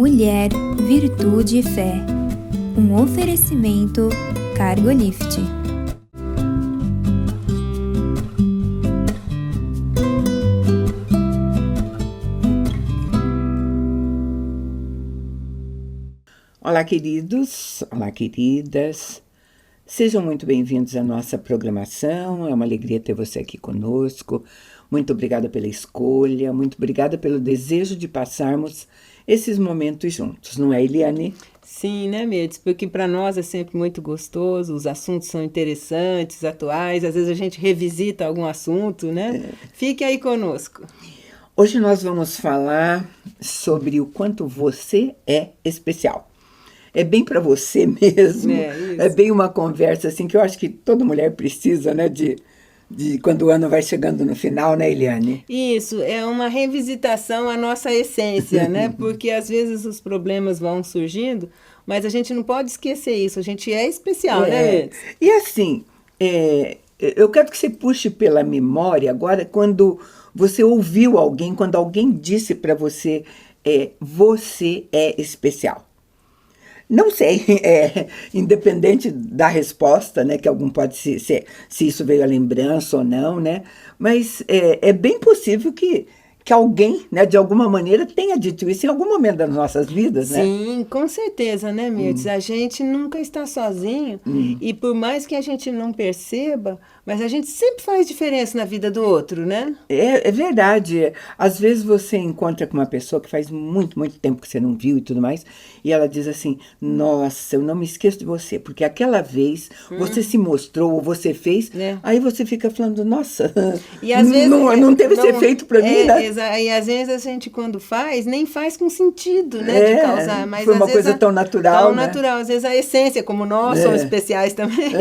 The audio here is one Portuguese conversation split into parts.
Mulher, Virtude e Fé. Um oferecimento Cargolift. Olá, queridos, olá, queridas. Sejam muito bem-vindos à nossa programação. É uma alegria ter você aqui conosco. Muito obrigada pela escolha, muito obrigada pelo desejo de passarmos esses momentos juntos, não é, Eliane? Sim, né, Mirtes? Porque para nós é sempre muito gostoso, os assuntos são interessantes, atuais, às vezes a gente revisita algum assunto, né? Fique aí conosco. Hoje nós vamos falar sobre o quanto você é especial. É bem para você mesmo, é bem uma conversa assim que eu acho que toda mulher precisa, né, de quando o ano vai chegando no final, né, Eliane? Isso, é uma revisitação à nossa essência, né? Porque às vezes os problemas vão surgindo, mas a gente não pode esquecer isso, a gente é especial, né, Mirtes? E assim, eu quero que você puxe pela memória agora quando você ouviu alguém, quando alguém disse para você, você é especial. Não sei, independente da resposta, né, que algum pode se isso veio à lembrança ou não, né, mas é bem possível que alguém, né, de alguma maneira tenha dito isso em algum momento das nossas vidas, né? Sim, com certeza, né, Mirtes? A gente nunca está sozinho e por mais que a gente não perceba, mas a gente sempre faz diferença na vida do outro, né? É verdade. Às vezes você encontra com uma pessoa que faz muito, muito tempo que você não viu e tudo mais, e ela diz assim, nossa, eu não me esqueço de você, porque aquela vez você se mostrou, ou você fez, aí você fica falando, nossa, e às vezes, não teve esse efeito para mim, né? E às vezes a gente, quando faz, nem faz com sentido, né, de causar. Mas foi uma coisa tão natural, tão natural. Às vezes a essência, como nós somos especiais também,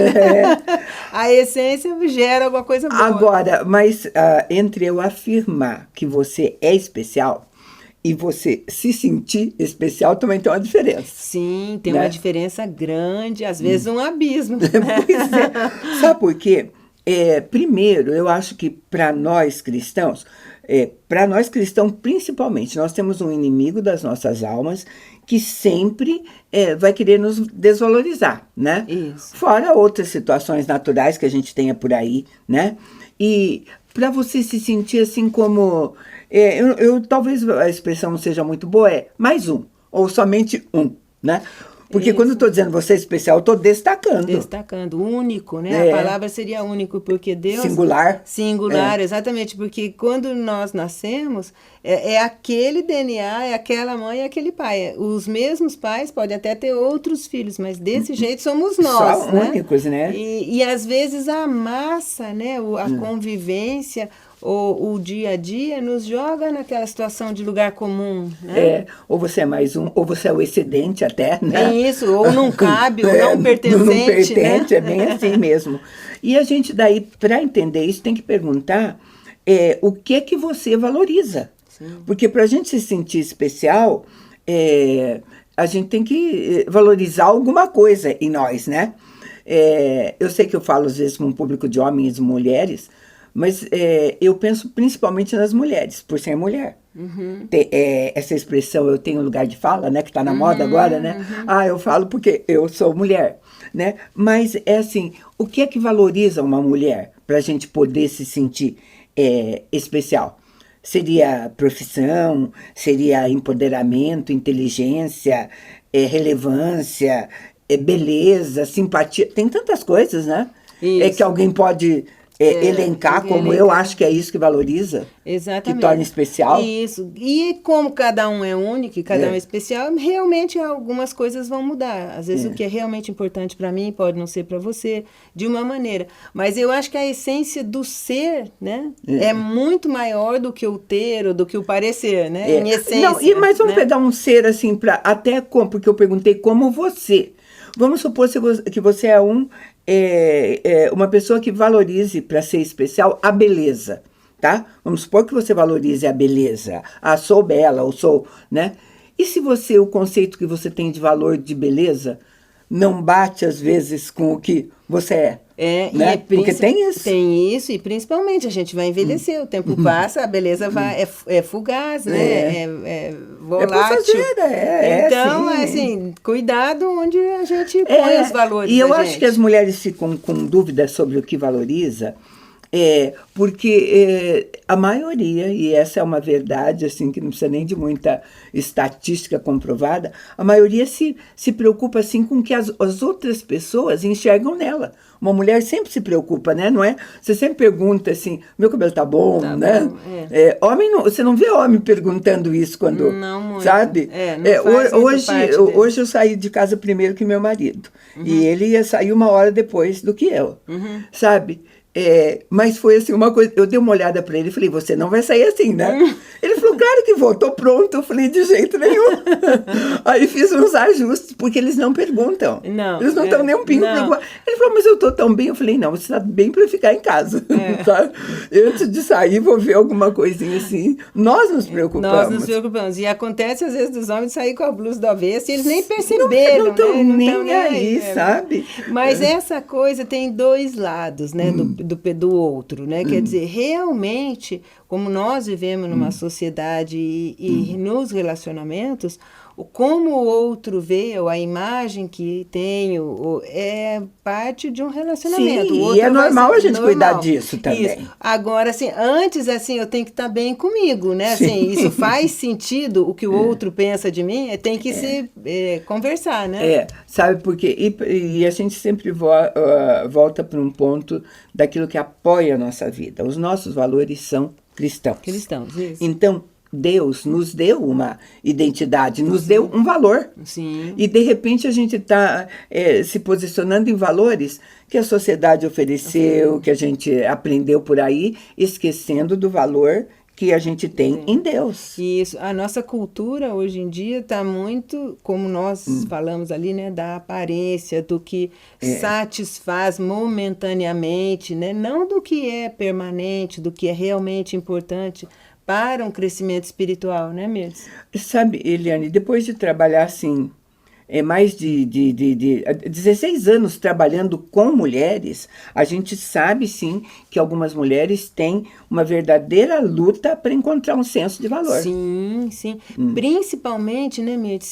a essência gera alguma coisa boa. Agora, mas entre eu afirmar que você é especial e você se sentir especial também tem uma diferença. Sim, tem uma diferença grande, às vezes um abismo. Pois é. Sabe por quê? Primeiro, eu acho que para nós cristãos principalmente, nós temos um inimigo das nossas almas que sempre vai querer nos desvalorizar, né? Isso. Fora outras situações naturais que a gente tenha por aí, né? E para você se sentir assim como... talvez a expressão não seja muito boa, mais um, ou somente um, né? Porque quando eu estou dizendo você é especial, eu estou destacando. Destacando, único, né? A palavra seria único, porque Deus... Singular. Singular, exatamente, porque quando nós nascemos, é aquele DNA, é aquela mãe e aquele pai. Os mesmos pais podem até ter outros filhos, mas desse jeito somos nós, só né? únicos, né? E às vezes a massa, né? A convivência... o dia a dia nos joga naquela situação de lugar comum, né? Ou você é mais um, ou você é o excedente até, né? É isso, ou não cabe, ou não pertencente, não pertence, né? É bem assim mesmo. E a gente daí, para entender isso, tem que perguntar o que você valoriza. Sim. Porque para a gente se sentir especial, a gente tem que valorizar alguma coisa em nós, né? Eu sei que eu falo às vezes com um público de homens e mulheres, mas eu penso principalmente nas mulheres, por ser mulher. Uhum. Essa expressão, eu tenho lugar de fala, né, que está na moda agora, né? Eu falo porque eu sou mulher, né? Mas é assim, o que é que valoriza uma mulher para a gente poder se sentir especial? Seria profissão, seria empoderamento, inteligência, relevância, beleza, simpatia, tem tantas coisas, né? Isso. Que alguém pode... elencar como eu acho que é isso que valoriza, exatamente, que torna especial. Isso, e como cada um é único e cada um é especial, realmente algumas coisas vão mudar. Às vezes o que é realmente importante para mim pode não ser para você, de uma maneira. Mas eu acho que a essência do ser, né, é muito maior do que o ter ou do que o parecer, né, em essência. Não, mas vamos pegar um ser assim, porque eu perguntei como você. Vamos supor que você é uma pessoa que valorize, para ser especial, a beleza, tá? Vamos supor que você valorize a beleza. Sou bela, ou sou, né? E se o conceito que você tem de valor de beleza não bate às vezes com o que você é. Né? Porque tem isso. Tem isso, e principalmente a gente vai envelhecer, o tempo passa, a beleza é fugaz, né? É volátil. É passageira, então, sim. assim, cuidado onde a gente põe os valores. E eu acho que as mulheres ficam com dúvidas sobre o que valoriza, porque a maioria, e essa é uma verdade, assim, que não precisa nem de muita estatística comprovada, a maioria se preocupa assim, com o que as outras pessoas enxergam nela. Uma mulher sempre se preocupa, né? Não é? Você sempre pergunta assim, meu cabelo tá bom, né? Bom, homem não, você não vê homem perguntando isso quando, não muito. Sabe? Hoje eu saí de casa primeiro que meu marido. E ele ia sair 1 hora depois do que eu, sabe? Mas foi assim, uma coisa, eu dei uma olhada para ele e falei, você não vai sair assim, né? Ele falou, claro que vou, tô pronto. Eu falei, de jeito nenhum. Aí fiz uns ajustes, porque eles não perguntam. Eles não estão nem um pingo preocupados. Ele falou, mas eu tô tão bem. Eu falei, não, você tá bem para ficar em casa. Sabe? Antes de sair, vou ver alguma coisinha assim. Nós nos preocupamos. Nós nos preocupamos. E acontece, às vezes, dos homens sair com a blusa do avesso e eles nem perceberam. Não estão nem aí, sabe? Mas essa coisa tem 2 lados, né? Do outro, né? Quer dizer, realmente, como nós vivemos numa sociedade e nos relacionamentos, como o outro vê, ou a imagem que tem, é parte de um relacionamento. Sim, e é normal a gente cuidar disso também. Isso. Agora, assim, antes, assim, eu tenho que estar bem comigo, né? Assim, isso faz sentido, o que o outro pensa de mim, tem que se conversar, né? Sabe por quê? E a gente sempre volta para um ponto daquilo que apoia a nossa vida. Os nossos valores são cristãos. Cristãos, isso. Então, Deus nos deu uma identidade, nos deu um valor. Sim. E, de repente, a gente está se posicionando em valores que a sociedade ofereceu, que a gente aprendeu por aí, esquecendo do valor que a gente tem em Deus. Isso. A nossa cultura, hoje em dia, está muito, como nós falamos ali, né, da aparência, do que satisfaz momentaneamente, né, não do que é permanente, do que é realmente importante para um crescimento espiritual, né, Mirtz? Sabe, Eliane, depois de trabalhar assim, mais de 16 anos trabalhando com mulheres, a gente sabe, sim, que algumas mulheres têm uma verdadeira luta para encontrar um senso de valor. Sim, sim. Principalmente, né, Mirtz,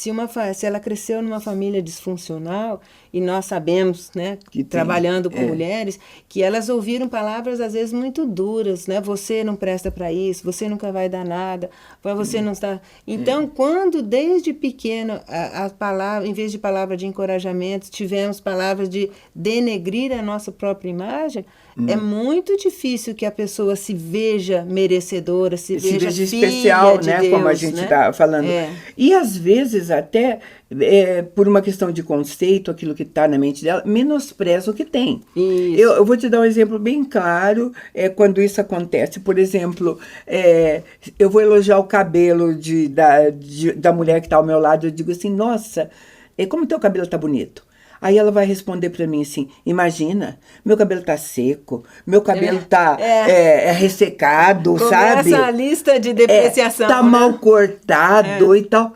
se ela cresceu numa família disfuncional, e nós sabemos, né, que trabalhando com mulheres, que elas ouviram palavras, às vezes, muito duras, né? Você não presta para isso, você nunca vai dar nada, você não está... Então, quando, desde pequeno, a palavra, em vez de palavra de encorajamento, tivemos palavras de denegrir a nossa própria imagem, é muito difícil que a pessoa se veja merecedora, se veja especial, de né? Deus, Como a gente está falando. E, às vezes, até... por uma questão de conceito, aquilo que está na mente dela, menospreza o que tem. Eu vou te dar um exemplo bem claro quando isso acontece. Por exemplo, eu vou elogiar o cabelo da mulher que está ao meu lado, eu digo assim, nossa, como teu cabelo está bonito. Aí ela vai responder para mim assim, imagina, meu cabelo tá seco, meu cabelo tá ressecado, sabe? Começa a lista de depreciação. Tá mal cortado e tal.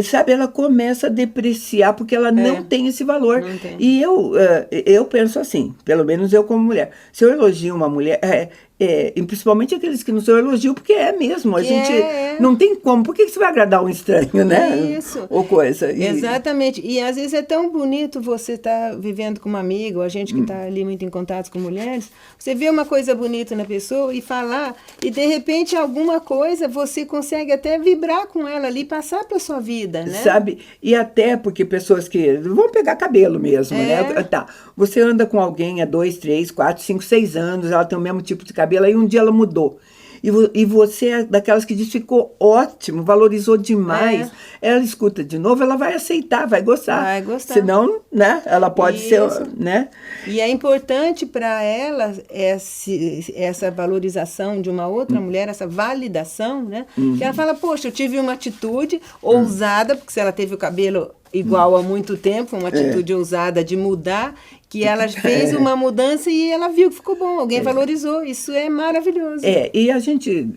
Sabe, ela começa a depreciar porque ela não tem esse valor. E eu penso assim, pelo menos eu como mulher, se eu elogio uma mulher, e principalmente aqueles que não são elogio, porque mesmo, a gente não tem como, por que você vai agradar um estranho, né? Isso. Ou coisa. Exatamente, e às vezes é tão bonito você estar vivendo com uma amiga, ou a gente que está ali muito em contato com mulheres, você vê uma coisa bonita na pessoa e falar, e de repente alguma coisa você consegue até vibrar com ela ali, passar para a sua vida, né? Sabe, e até porque pessoas que vão pegar cabelo mesmo, né? Tá, você anda com alguém há 2, 3, 4, 5, 6 anos, ela tem o mesmo tipo de cabelo, aí um dia ela mudou. E você é daquelas que diz, ficou ótimo, valorizou demais. Ela escuta de novo, ela vai aceitar, vai gostar. Vai gostar. Senão, né, ela pode ser, né? E é importante para ela essa valorização de uma outra mulher, essa validação, né? Que ela fala, poxa, eu tive uma atitude ousada, porque se ela teve o cabelo igual há muito tempo, uma atitude ousada de mudar, que ela fez uma mudança e ela viu que ficou bom, alguém valorizou, isso é maravilhoso. E a gente,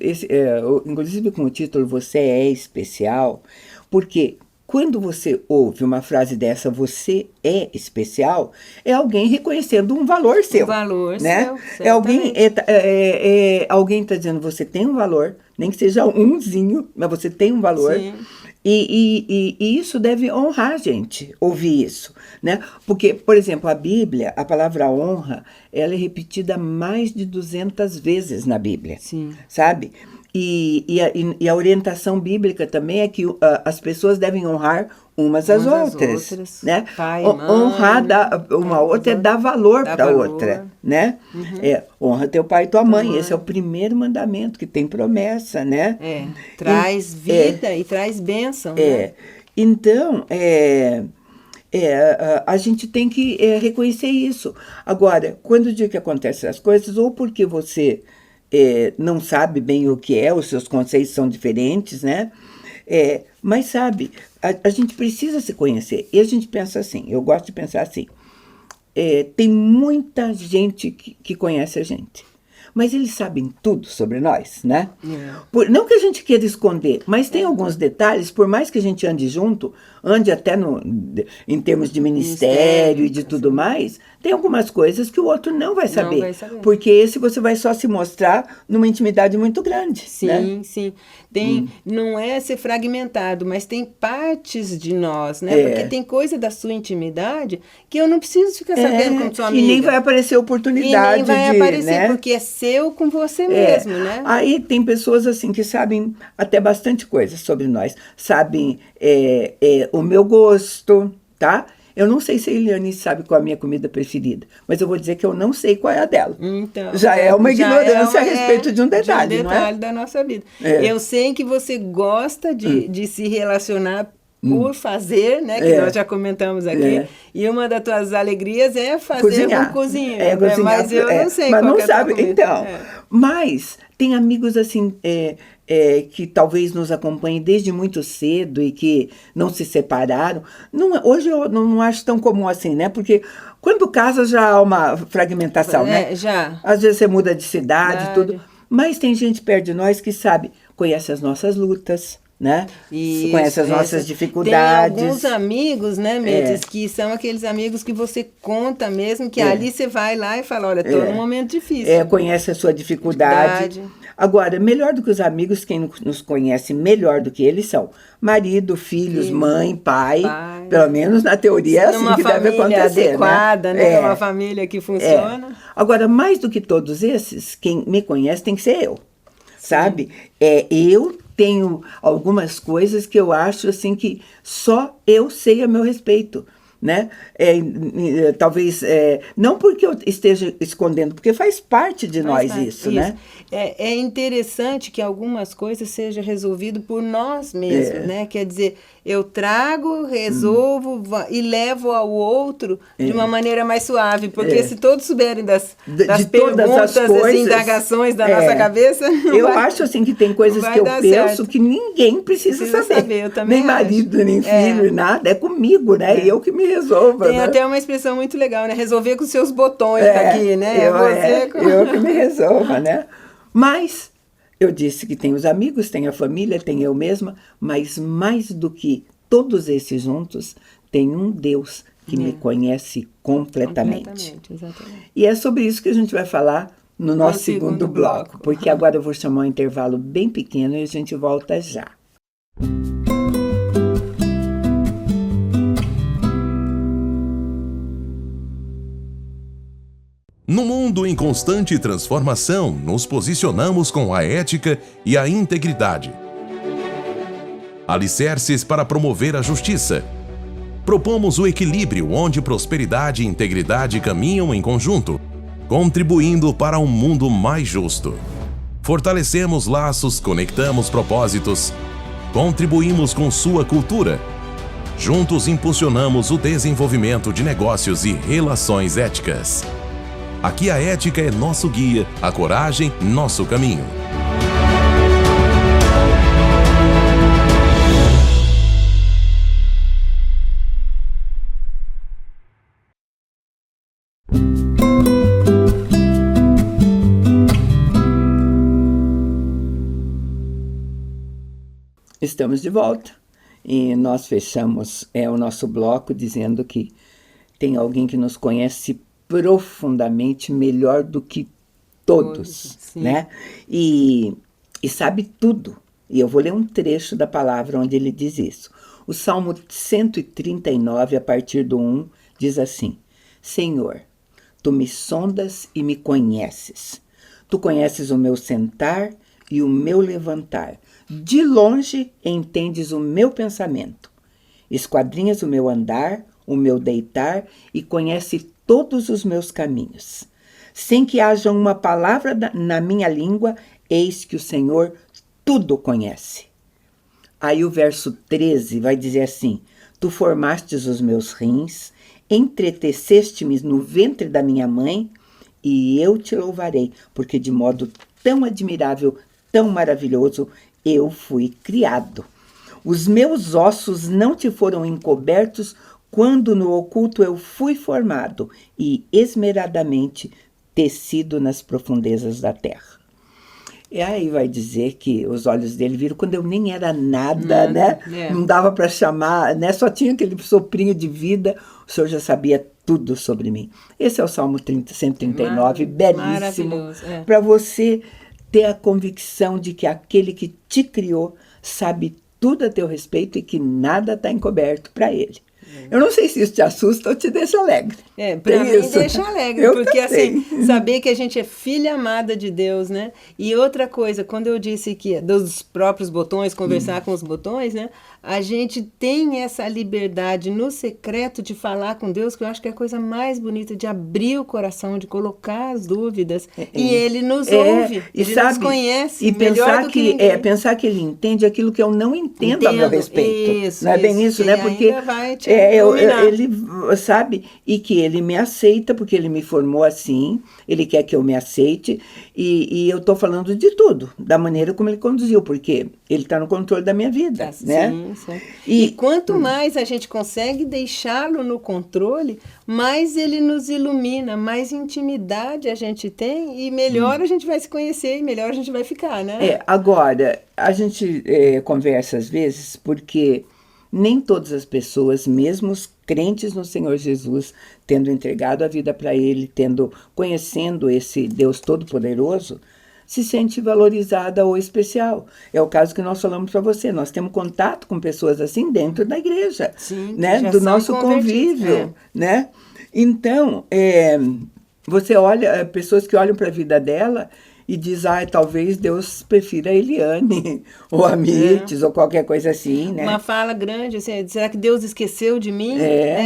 inclusive com o título Você é Especial, porque quando você ouve uma frase dessa, você é especial, é alguém reconhecendo um valor seu. Um valor né? seu, Alguém está dizendo você tem um valor, nem que seja umzinho, mas você tem um valor. Sim. E isso deve honrar a gente, ouvir isso, né? Porque, por exemplo, a Bíblia, a palavra honra, ela é repetida mais de 200 vezes na Bíblia, Sim. sabe? E a orientação bíblica também é que as pessoas devem honrar umas às outras, né? Pai, mãe, honrar uma outra é dar valor para a outra, né? Honra teu pai e tua mãe. Esse é o primeiro mandamento que tem promessa, né? Traz vida e traz bênção, né? Então, a gente tem que reconhecer isso. Agora, quando o dia que acontecem as coisas, ou porque você não sabe bem o que é, os seus conceitos são diferentes, né? Mas sabe, a gente precisa se conhecer. E a gente pensa assim, eu gosto de pensar assim, tem muita gente que conhece a gente, mas eles sabem tudo sobre nós, né? Não que a gente queira esconder, mas tem alguns detalhes, por mais que a gente ande junto, ande até em termos de ministério e de tudo mais, tem algumas coisas que o outro não vai saber. Não vai saber. Porque esse você vai só se mostrar numa intimidade muito grande. Sim, né? sim. Não é ser fragmentado, mas tem partes de nós, né? Porque tem coisa da sua intimidade que eu não preciso ficar sabendo como sua amiga. E nem vai aparecer oportunidade e nem vai aparecer, né? porque é seu com você mesmo, né? Aí tem pessoas assim que sabem até bastante coisa sobre nós. Sabem o meu gosto, tá? Eu não sei se a Eliane sabe qual é a minha comida preferida, mas eu vou dizer que eu não sei qual é a dela. Então, já é uma ignorância a respeito de um detalhe, não é? detalhe da nossa vida. Eu sei que você gosta de se relacionar por fazer, né? Que nós já comentamos aqui. E uma das tuas alegrias é fazer cozinhar. com cozinha. Cozinhar, mas eu não sei mas qual não que é a tua sabe, comida. então. Mas tem amigos assim que talvez nos acompanhem desde muito cedo e que não se separaram. Hoje eu não acho tão comum assim, né? Porque quando casa já há uma fragmentação, né? Já. Às vezes você muda de cidade, tudo. Mas tem gente perto de nós que sabe, conhece as nossas lutas, né? Isso, conhece as nossas dificuldades. Tem alguns amigos, né, Mendes, que são aqueles amigos que você conta mesmo, que ali você vai lá e fala, olha, estou num momento difícil. Conhece a sua dificuldade. Agora, melhor do que os amigos, quem nos conhece melhor do que eles são marido, filhos, mãe, pai. Pelo menos na teoria é assim que deve acontecer. Uma família adequada, né? Uma família que funciona. Agora, mais do que todos esses, quem me conhece tem que ser eu. Sabe? Eu tenho algumas coisas que eu acho assim que só eu sei a meu respeito, né? Talvez, não porque eu esteja escondendo, porque faz parte de nós isso, né? É interessante que algumas coisas sejam resolvidas por nós mesmos, né? Quer dizer, eu trago, resolvo e levo ao outro de uma maneira mais suave, porque se todos souberem das perguntas, das indagações da nossa cabeça... Eu acho assim que tem coisas que eu penso que ninguém precisa saber. Eu também nem marido, nem filho, nada. É comigo, né? Eu que me resolva. Tem até uma expressão muito legal, né? Resolver com seus botões aqui, né? Eu que me resolva, né? Mas eu disse que tem os amigos, tem a família, tem eu mesma, mas mais do que todos esses juntos, tem um Deus que me conhece completamente. Exatamente. E é sobre isso que a gente vai falar no nosso segundo bloco, porque agora eu vou chamar um intervalo bem pequeno e a gente volta já. No mundo em constante transformação, nos posicionamos com a ética e a integridade. Alicerces para promover a justiça. Propomos o equilíbrio onde prosperidade e integridade caminham em conjunto, contribuindo para um mundo mais justo. Fortalecemos laços, conectamos propósitos, contribuímos com sua cultura. Juntos impulsionamos o desenvolvimento de negócios e relações éticas. Aqui a ética é nosso guia, a coragem, nosso caminho. Estamos de volta. E nós fechamos o nosso bloco dizendo que tem alguém que nos conhece profundamente melhor do que todos, né? E sabe tudo. E eu vou ler um trecho da palavra onde ele diz isso. O Salmo 139, a partir do 1, diz assim: Senhor, tu me sondas e me conheces. Tu conheces o meu sentar e o meu levantar. De longe entendes o meu pensamento. Esquadrinhas o meu andar, o meu deitar, e conhece todos os meus caminhos. Sem que haja uma palavra na minha língua, eis que o Senhor tudo conhece. Aí o verso 13 vai dizer assim: Tu formastes os meus rins, entreteceste-me no ventre da minha mãe, e eu te louvarei, porque de modo tão admirável, tão maravilhoso, eu fui criado. Os meus ossos não te foram encobertos quando no oculto eu fui formado e esmeradamente tecido nas profundezas da terra. E aí vai dizer que os olhos dele viram quando eu nem era nada, né? Não dava para chamar, né? Só tinha aquele soprinho de vida, o Senhor já sabia tudo sobre mim. Esse é o Salmo 139, belíssimo, para você ter a convicção de que aquele que te criou sabe tudo a teu respeito e que nada está encoberto para ele. Eu não sei se isso te assusta ou te deixa alegre. Para mim deixa alegre, porque assim, saber que a gente é filha amada de Deus, né? E outra coisa, quando eu disse que dos próprios botões, conversar com os botões, né? A gente tem essa liberdade no secreto de falar com Deus, que eu acho que é a coisa mais bonita, de abrir o coração, de colocar as dúvidas, e Ele nos ouve, Ele nos conhece e melhor do que ninguém. Pensar que Ele entende aquilo que eu não entendo a meu respeito. Isso, não é bem isso, né? Porque vai te ele sabe, e que Ele me aceita, porque Ele me formou assim, Ele quer que eu me aceite, e eu estou falando de tudo, da maneira como Ele conduziu, porque Ele está no controle da minha vida, né? Sim. E quanto mais a gente consegue deixá-lo no controle, mais ele nos ilumina, mais intimidade a gente tem e melhor a gente vai se conhecer e melhor a gente vai ficar, né? Agora, a gente conversa às vezes porque nem todas as pessoas, mesmo os crentes no Senhor Jesus, tendo entregado a vida para Ele, conhecendo esse Deus Todo-Poderoso, se sente valorizada ou especial. É o caso que nós falamos para você. Nós temos contato com pessoas assim dentro da igreja, né? Do nosso convívio, né? Então, você olha, pessoas que olham para a vida dela e diz, talvez Deus prefira a Eliane, ou a Mirtes, ou qualquer coisa assim, né? Uma fala grande, assim, será que Deus esqueceu de mim?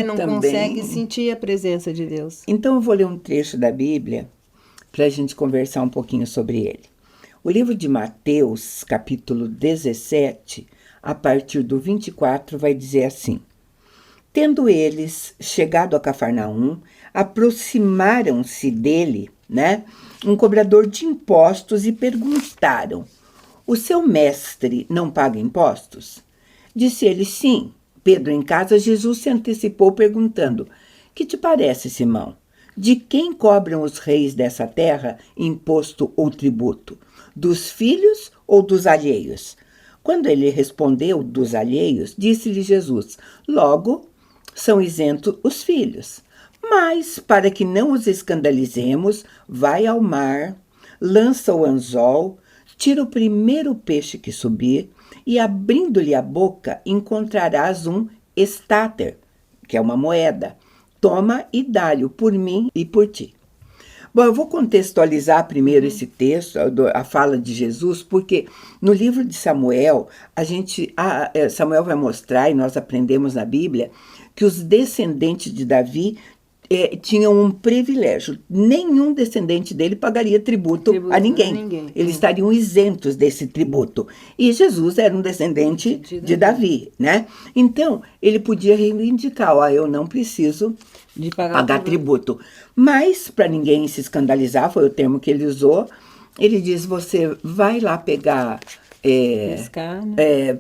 Não também consegue sentir a presença de Deus. Então eu vou ler um trecho da Bíblia para a gente conversar um pouquinho sobre ele. O livro de Mateus, capítulo 17, a partir do 24, vai dizer assim: Tendo eles chegado a Cafarnaum, aproximaram-se dele, né, um cobrador de impostos e perguntaram: O seu mestre não paga impostos? Disse ele: Sim. Pedro, em casa, Jesus se antecipou perguntando: Que te parece, Simão? De quem cobram os reis dessa terra imposto ou tributo? Dos filhos ou dos alheios? Quando ele respondeu dos alheios, disse-lhe Jesus: Logo, são isentos os filhos. Mas, para que não os escandalizemos, vai ao mar, lança o anzol, tira o primeiro peixe que subir, e abrindo-lhe a boca, encontrarás um estáter, que é uma moeda. Toma e dá-lhe por mim e por ti. Bom, eu vou contextualizar primeiro esse texto, a fala de Jesus, porque no livro de Samuel, Samuel vai mostrar, e nós aprendemos na Bíblia, que os descendentes de Davi tinham um privilégio. Nenhum descendente dele pagaria tributo a ninguém. Eles estariam isentos desse tributo. E Jesus era um descendente de Davi, né? Então, ele podia reivindicar, eu não preciso de pagar tributo. Mas, para ninguém se escandalizar, foi o termo que ele usou, ele diz, você vai lá pegar,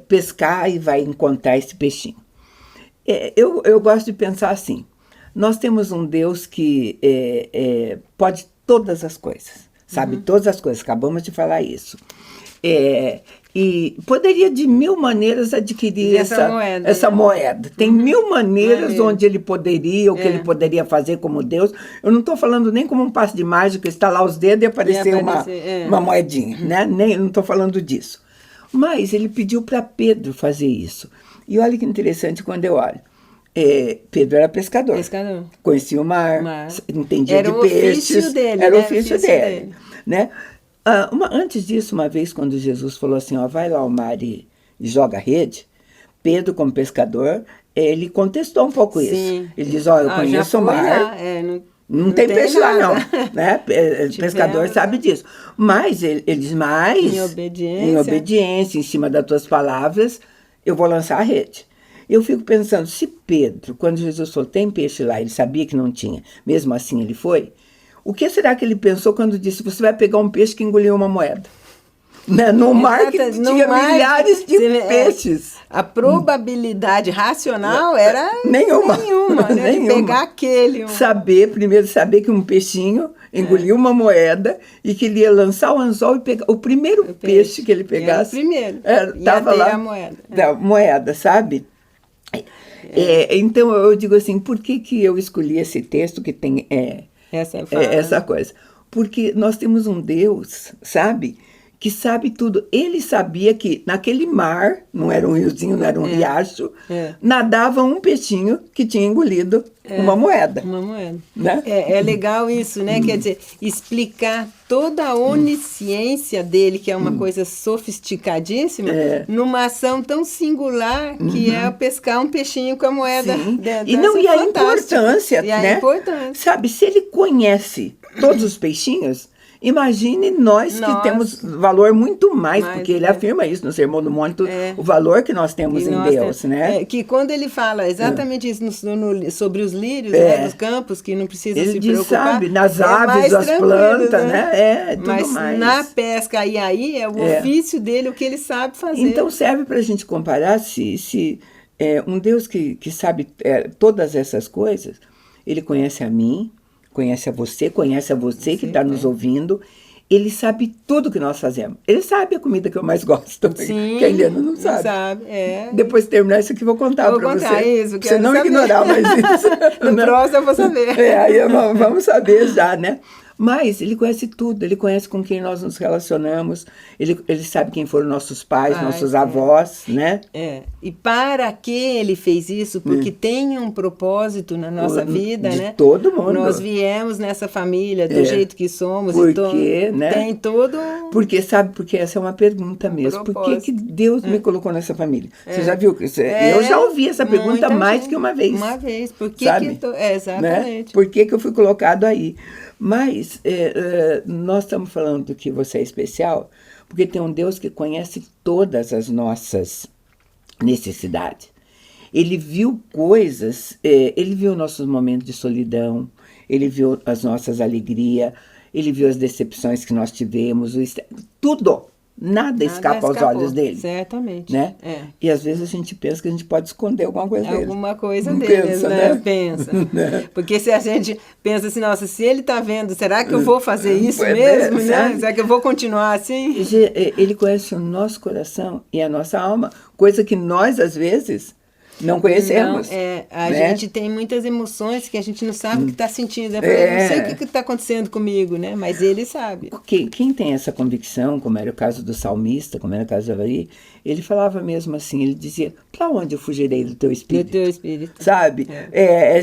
pescar e vai encontrar esse peixinho. Eu gosto de pensar assim, nós temos um Deus que pode todas as coisas, sabe? Todas as coisas, acabamos de falar isso. E poderia de 1000 maneiras adquirir essa moeda. Tem 1000 maneiras onde ele poderia, o que ele poderia fazer como Deus. Eu não estou falando nem como um passe de mágica, estalar os dedos e aparecer uma moedinha, né? Nem, não estou falando disso. Mas ele pediu para Pedro fazer isso. E olha que interessante quando eu olho. Pedro era pescador. Conhecia o mar. Entendia de peixes. Era o ofício dele. Né? Antes disso, uma vez, quando Jesus falou assim, vai lá ao mar e joga a rede, Pedro, como pescador, ele contestou um pouco isso. Ele diz, eu conheço o mar, não tem peixe lá não. Né? Pescador sabe disso. Mas ele diz, em obediência, em cima das tuas palavras, eu vou lançar a rede. Eu fico pensando, se Pedro, quando Jesus falou, tem peixe lá, ele sabia que não tinha, mesmo assim ele foi, o que será que ele pensou quando disse, você vai pegar um peixe que engoliu uma moeda? Né? No mar que tinha milhares de peixes. A probabilidade racional era nenhuma né? De pegar aquele. Primeiro saber que um peixinho engoliu uma moeda e que ele ia lançar o anzol e pegar o primeiro peixe que ele pegasse. Estava lá a moeda. Da moeda, sabe? Então eu digo assim, por que eu escolhi esse texto que tem essa coisa? Porque nós temos um Deus, sabe? Que sabe tudo. Ele sabia que naquele mar, não era um riozinho, não era um riacho, nadava um peixinho que tinha engolido uma moeda. Uma moeda. Né? É legal isso, né? Quer dizer, explicar toda a onisciência dele, que é uma coisa sofisticadíssima, numa ação tão singular que é pescar um peixinho com a moeda dentro. E a importância, né? Sabe, se ele conhece todos os peixinhos, imagine nós que temos valor muito mais, porque ele afirma isso no Sermão do Monte, o valor que nós temos em Deus, né? Que quando ele fala exatamente isso sobre os lírios, né, dos campos, que não precisa se preocupar. Sabe, nas aves, as plantas, né? Tudo mas mais. Na pesca, e aí é o ofício dele, o que ele sabe fazer. Então serve para a gente comparar se um Deus que sabe todas essas coisas, ele conhece a mim, conhece a você que está nos ouvindo. Ele sabe tudo que nós fazemos. Ele sabe a comida que eu mais gosto. Sim, que a Eliana não sabe. Depois de terminar isso aqui, vou contar para você. Isso, você não saber. Ignorar mais isso. No próximo eu vou saber. Aí vamos saber já, né? Mas ele conhece tudo, ele conhece com quem nós nos relacionamos, ele sabe quem foram nossos pais, nossos avós, né? E para que ele fez isso? Porque tem um propósito na nossa vida, de né? Todo mundo. Nós viemos nessa família do jeito que somos. Porque, né? Tem todo... Porque essa é uma pergunta mesmo. Por que Deus me colocou nessa família? Você já viu? Eu já ouvi essa pergunta mais que uma vez. Uma vez. Por que sabe? Exatamente. Né? Por que eu fui colocado aí? Mas nós estamos falando que você é especial porque tem um Deus que conhece todas as nossas necessidades. Ele viu coisas, ele viu nossos momentos de solidão, ele viu as nossas alegrias, ele viu as decepções que nós tivemos, tudo. Nada escapa aos olhos dele. Certamente. Né? E às vezes a gente pensa que a gente pode esconder alguma coisa dele. Alguma coisa deles, né? Pensa. Porque se a gente pensa assim, nossa, se ele está vendo, será que eu vou fazer isso mesmo? Né? Será que eu vou continuar assim? Ele conhece o nosso coração e a nossa alma, coisa que nós, às vezes, não conhecemos. A gente tem muitas emoções que a gente não sabe o que está sentindo. Eu não sei o que está acontecendo comigo, né? Mas ele sabe. Quem tem essa convicção, como era o caso do salmista, como era o caso de Davi, ele falava mesmo assim, ele dizia, para onde eu fugirei do teu espírito? Do teu espírito. Sabe?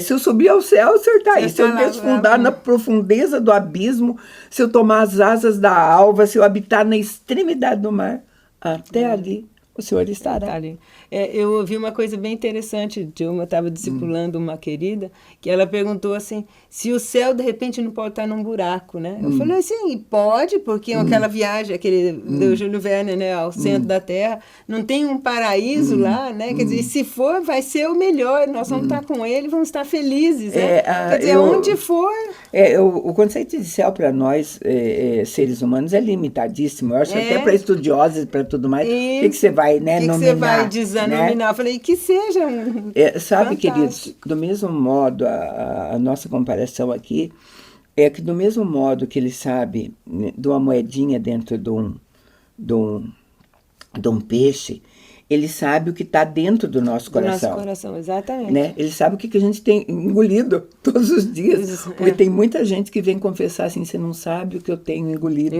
Se eu subir ao céu, o senhor está aí. Se eu desfundar na profundeza do abismo, se eu tomar as asas da alva, se eu habitar na extremidade do mar, até ali o senhor estará. Ali. Eu ouvi uma coisa bem interessante, eu estava discipulando uma querida, que ela perguntou assim, se o céu de repente não pode estar num buraco, né? Eu falei assim, pode, porque aquela viagem, aquele do Júlio Verne, né, ao centro da Terra, não tem um paraíso lá, né? Quer dizer, se for, vai ser o melhor, nós vamos estar com ele, vamos estar felizes, né? Quer dizer, onde for... O conceito de céu para nós, seres humanos, é limitadíssimo. Eu acho até para estudiosos e para tudo mais. O que você vai, né, nominar? O que você vai desanominar? Né? Eu falei, que seja sabe, queridos, do mesmo modo, a nossa comparação aqui é que do mesmo modo que ele sabe de uma moedinha dentro de um de um peixe, ele sabe o que está dentro do nosso coração. Do nosso coração, exatamente. Né? Ele sabe o que a gente tem engolido todos os dias. Isso, Porque tem muita gente que vem confessar assim, você não sabe o que eu tenho engolido.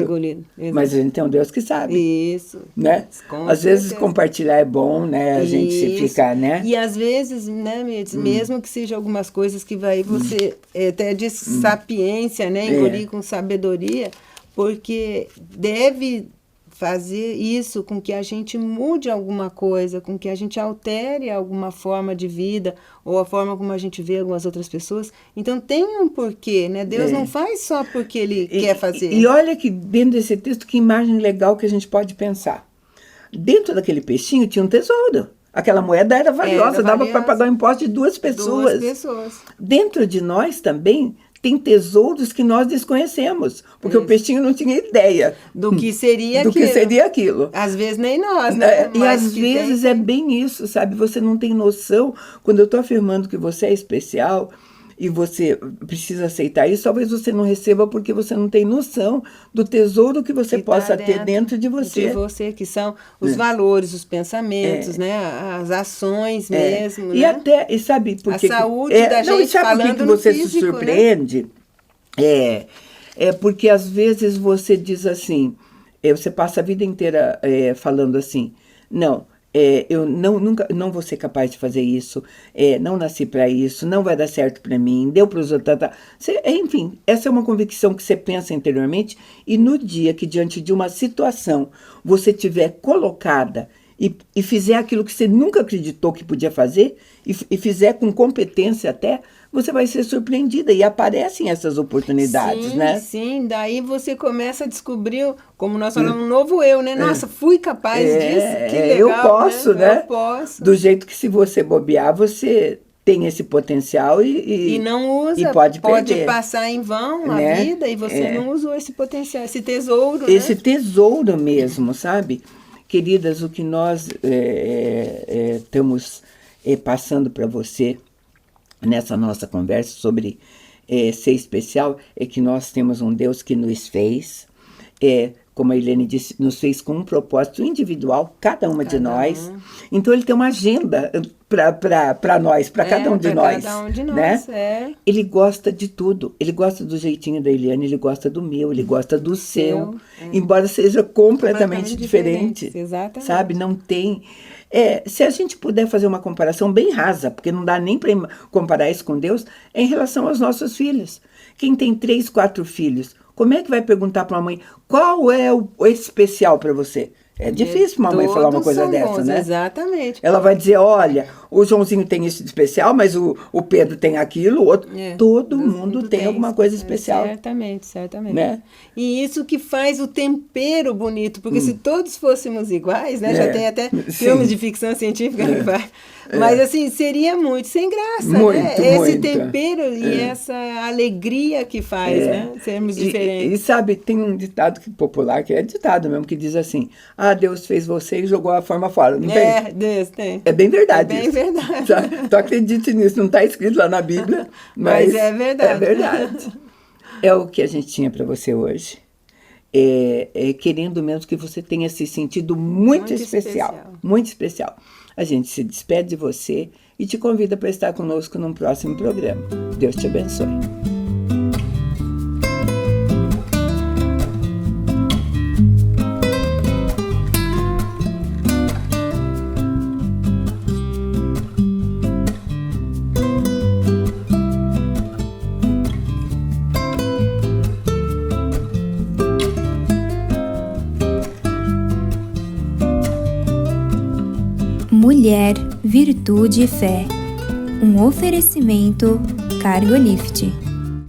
Mas a gente tem um Deus que sabe. Isso. Né? Às vezes compartilhar é bom, né? A gente se fica, né? E às vezes, né, mesmo que seja algumas coisas que vai você até de sapiência, né? Engolir com sabedoria, porque deve fazer isso com que a gente mude alguma coisa, com que a gente altere alguma forma de vida ou a forma como a gente vê algumas outras pessoas. Então tem um porquê, né? Deus não faz só porque Ele quer fazer. E olha que dentro desse texto, que imagem legal que a gente pode pensar. Dentro daquele peixinho tinha um tesouro. Aquela moeda era valiosa, dava para pagar o imposto de 2 pessoas. 2 pessoas. Dentro de nós também tem tesouros que nós desconhecemos, porque o peixinho não tinha ideia do que seria aquilo. Às vezes nem nós, né? E às vezes é bem isso, sabe? Você não tem noção. Quando eu estou afirmando que você é especial e você precisa aceitar isso, talvez você não receba porque você não tem noção do tesouro que você possa ter dentro de você. De você, que são os valores, os pensamentos, né? As ações mesmo, e né? até, e sabe por que... A saúde da gente, e sabe falando por que você físico, se surpreende? Né? É porque às vezes você diz assim, você passa a vida inteira falando assim, não, eu nunca não vou ser capaz de fazer isso, não nasci para isso, não vai dar certo para mim, deu para os outros. Enfim, essa é uma convicção que você pensa interiormente, e no dia que diante de uma situação você tiver colocada e fizer aquilo que você nunca acreditou que podia fazer, e fizer com competência até, você vai ser surpreendida, e aparecem essas oportunidades, né? Sim, daí você começa a descobrir, como nós falamos, um novo eu, né? Nossa, fui capaz disso, que legal, eu posso, né? Eu posso. Do jeito que, se você bobear, você tem esse potencial e não usa, e pode passar em vão a vida, e você não usou esse potencial, esse tesouro, esse tesouro mesmo, sabe? Queridas, o que nós estamos passando para você nessa nossa conversa sobre ser especial é que nós temos um Deus que nos fez, como a Irlene disse, nos fez com um propósito individual, cada uma de nós. Então ele tem uma agenda para nós, para cada um de nós. Cada um de nós, né? Ele gosta de tudo. Ele gosta do jeitinho da Eliane, ele gosta do meu, ele gosta do seu. Embora seja completamente diferente. Exatamente. Sabe? Não tem... se a gente puder fazer uma comparação bem rasa, porque não dá nem para comparar isso com Deus, em relação aos nossos filhos. Quem tem 3, 4 filhos, como é que vai perguntar para uma mãe qual é o especial para você? É difícil uma mãe falar uma coisa dessa, bons, né? Exatamente. Ela vai dizer, olha, o Joãozinho tem isso de especial, mas o Pedro tem aquilo, o outro. Todo mundo tem alguma coisa especial. Certamente. Né? E isso que faz o tempero bonito, porque se todos fôssemos iguais, né? Já tem até filmes de ficção científica que vai. Mas assim, seria muito sem graça, né? Esse tempero e essa alegria que faz, né? Sermos diferentes. E sabe, tem um ditado popular, que é ditado mesmo, que diz assim, Deus fez você e jogou a forma fora, não tem? Deus tem. É bem verdade isso. É bem verdade. Tu acredite nisso, não está escrito lá na Bíblia, mas é verdade. É verdade. É o que a gente tinha para você hoje. Querendo mesmo que você tenha se sentido muito especial. Muito especial. A gente se despede de você e te convida para estar conosco num próximo programa. Deus te abençoe. Mulher, Virtude e Fé. Um oferecimento Cargolift.